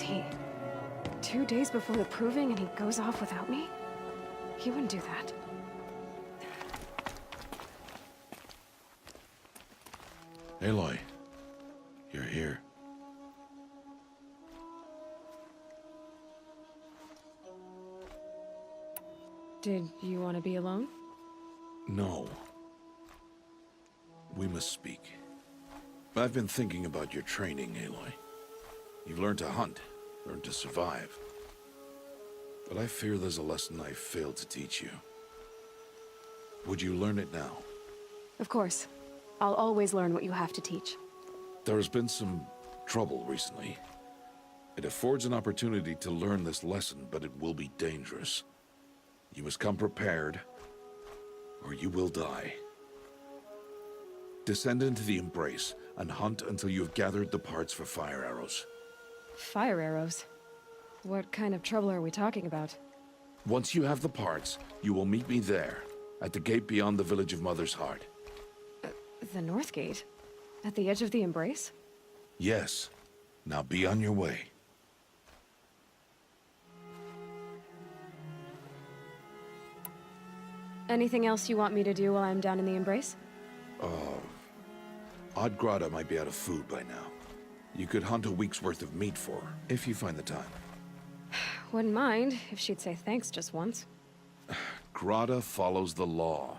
he? 2 days before the proving and he goes off without me? He wouldn't do that. Aloy, you're here. Did you want to be alone? No. We must speak. I've been thinking about your training, Aloy. You've learned to hunt, learned to survive. But I fear there's a lesson I failed to teach you. Would you learn it now? Of course. I'll always learn what you have to teach. There has been some trouble recently. It affords an opportunity to learn this lesson, but it will be dangerous. You must come prepared, or you will die. Descend into the Embrace and hunt until you have gathered the parts for fire arrows. Fire arrows? What kind of trouble are we talking about? Once you have the parts, you will meet me there, at the gate beyond the village of Mother's Heart. The North Gate? At the edge of the Embrace? Yes. Now be on your way. Anything else you want me to do while I'm down in the Embrace? Odd Grata might be out of food by now. You could hunt a week's worth of meat for her, if you find the time. Wouldn't mind if she'd say thanks just once. Grata follows the law.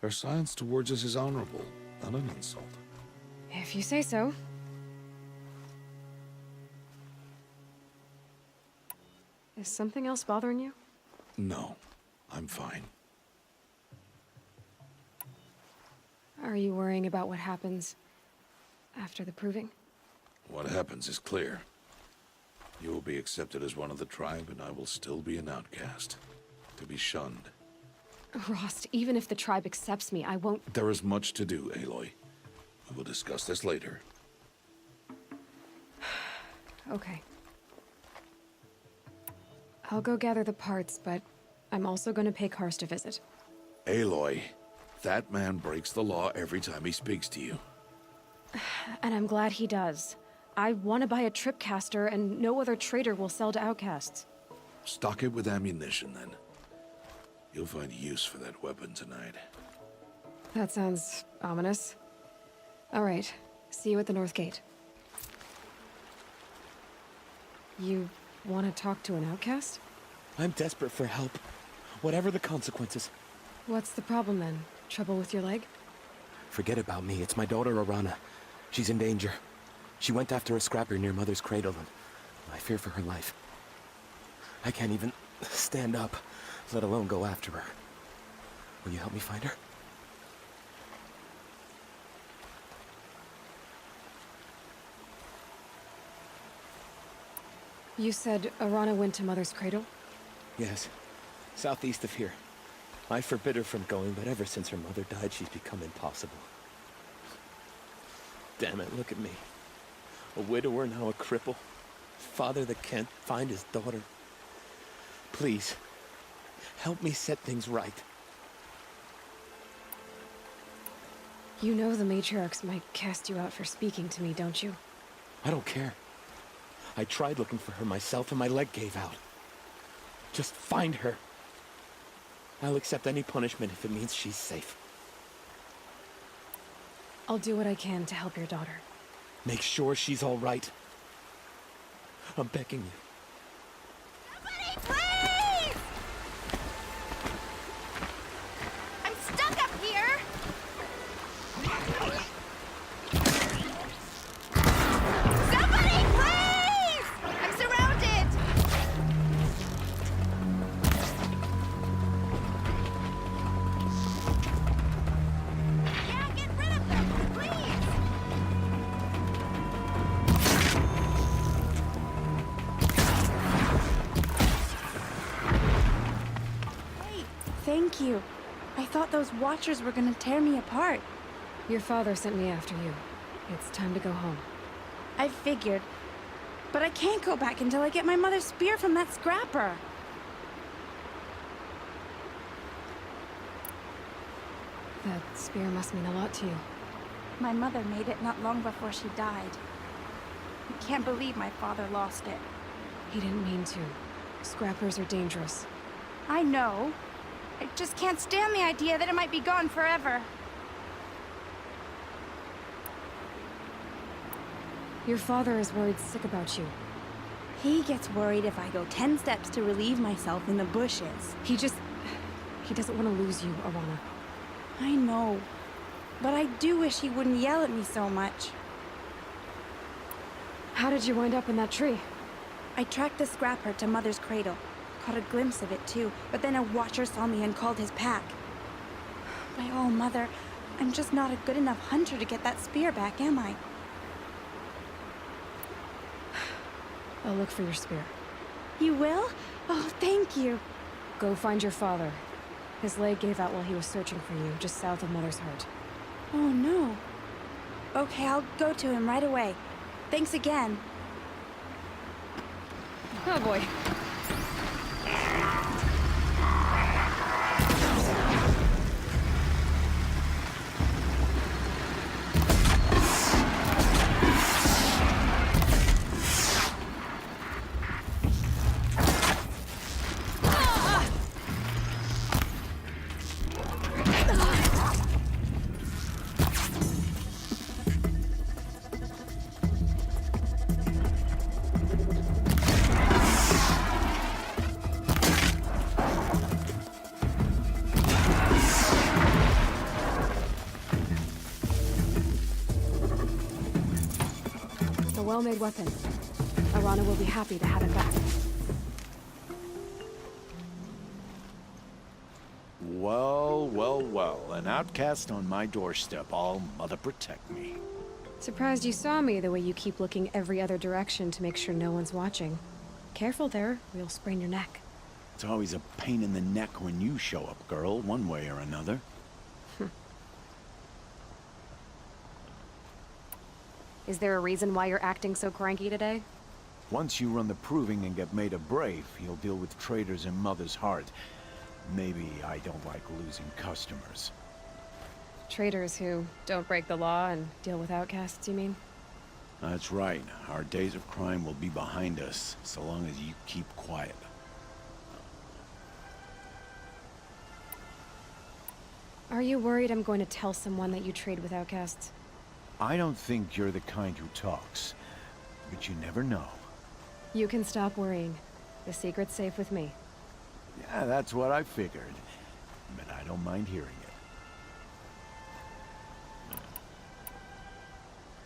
Her silence towards us is honorable, not an insult. If you say so. Is something else bothering you? No, I'm fine. Are you worrying about what happens after the proving? What happens is clear. You will be accepted as one of the tribe, and I will still be an outcast. To be shunned. Rost, even if the tribe accepts me, I won't— There is much to do, Aloy. We will discuss this later. Okay. I'll go gather the parts, but I'm also gonna pay Karst a visit. Aloy, that man breaks the law every time he speaks to you. And I'm glad he does. I want to buy a tripcaster, and no other trader will sell to outcasts. Stock it with ammunition, then. You'll find use for that weapon tonight. That sounds ominous. All right. See you at the North Gate. You want to talk to an outcast? I'm desperate for help. Whatever the consequences. What's the problem then? Trouble with your leg? Forget about me. It's my daughter, Arana. She's in danger. She went after a scrapper near Mother's cradle, and I fear for her life. I can't even stand up, let alone go after her. Will you help me find her? You said Arana went to Mother's cradle? Yes. Southeast of here. I forbid her from going, but ever since her mother died, she's become impossible. Damn it, look at me. A widower, now a cripple. Father that can't find his daughter. Please, help me set things right. You know the matriarchs might cast you out for speaking to me, don't you? I don't care. I tried looking for her myself and my leg gave out. Just find her. I'll accept any punishment if it means she's safe. I'll do what I can to help your daughter. Make sure she's all right. I'm begging you. Somebody, please! I'm stuck up here! Somebody, please! I'm surrounded! Yeah, get rid of them, please! Thank you. I thought those Watchers were gonna tear me apart. Your father sent me after you. It's time to go home. I figured. But I can't go back until I get my mother's spear from that scrapper. That spear must mean a lot to you. My mother made it not long before she died. I can't believe my father lost it. He didn't mean to. Scrappers are dangerous. I know. I just can't stand the idea that it might be gone forever. Your father is worried sick about you. He gets worried if I go 10 steps to relieve myself in the bushes. He doesn't want to lose you, Arana. I know. But I do wish he wouldn't yell at me so much. How did you wind up in that tree? I tracked the scrapper to Mother's cradle. Caught a glimpse of it too, but then a watcher saw me and called his pack. By all, Mother, I'm just not a good enough hunter to get that spear back, am I? I'll look for your spear. You will? Oh, thank you. Go find your father. His leg gave out while he was searching for you, just south of Mother's Heart. Oh, no. Okay, I'll go to him right away. Thanks again. Oh boy. A well-made weapon. Arana will be happy to have it back. Well, well, well. An outcast on my doorstep. All mother protect me. Surprised you saw me the way you keep looking every other direction to make sure no one's watching. Careful there, or you'll sprain your neck. It's always a pain in the neck when you show up, girl, one way or another. Is there a reason why you're acting so cranky today? Once you run the proving and get made a brave, you'll deal with traitors in Mother's Heart. Maybe I don't like losing customers. Traitors who don't break the law and deal with outcasts, you mean? That's right. Our days of crime will be behind us, so long as you keep quiet. Are you worried I'm going to tell someone that you trade with outcasts? I don't think you're the kind who talks, but you never know. You can stop worrying. The secret's safe with me. Yeah, that's what I figured, but I don't mind hearing it.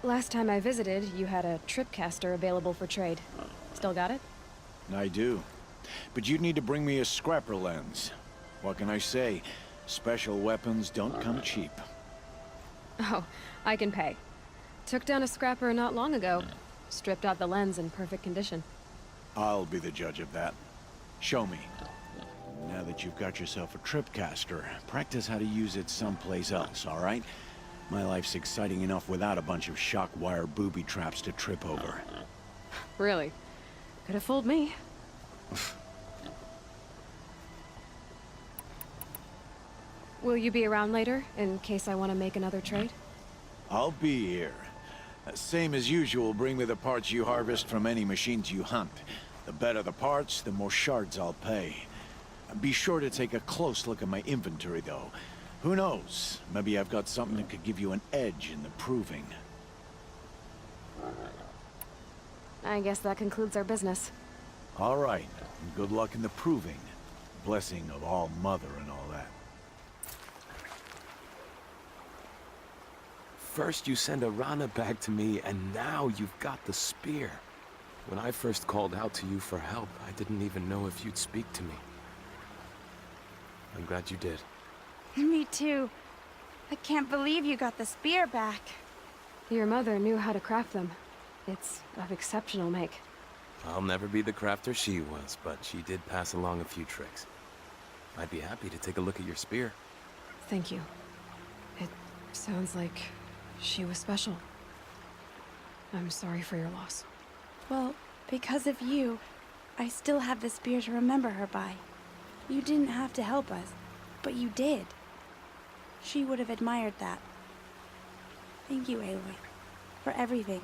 Last time I visited, you had a tripcaster available for trade. Still got it? I do. But you'd need to bring me a scrapper lens. What can I say? Special weapons don't come cheap. Oh, I can pay. Took down a scrapper not long ago. Stripped out the lens in perfect condition. I'll be the judge of that. Show me. Now that you've got yourself a tripcaster, practice how to use it someplace else, all right? My life's exciting enough without a bunch of shock wire booby traps to trip over. Really? Could have fooled me. Will you be around later, in case I want to make another trade? I'll be here. Same as usual, bring me the parts you harvest from any machines you hunt. The better the parts, the more shards I'll pay. Be sure to take a close look at my inventory, though. Who knows? Maybe I've got something that could give you an edge in the proving. I guess that concludes our business. All right, and good luck in the proving. Blessing of All Mother and all that. First you send Arana back to me, and now you've got the spear. When I first called out to you for help, I didn't even know if you'd speak to me. I'm glad you did. Me too. I can't believe you got the spear back. Your mother knew how to craft them. It's of exceptional make. I'll never be the crafter she was, but she did pass along a few tricks. I'd be happy to take a look at your spear. Thank you. It sounds like she was special. I'm sorry for your loss. Well, because of you, I still have the spear to remember her by. You didn't have to help us, but you did. She would have admired that. Thank you, Aloy, for everything.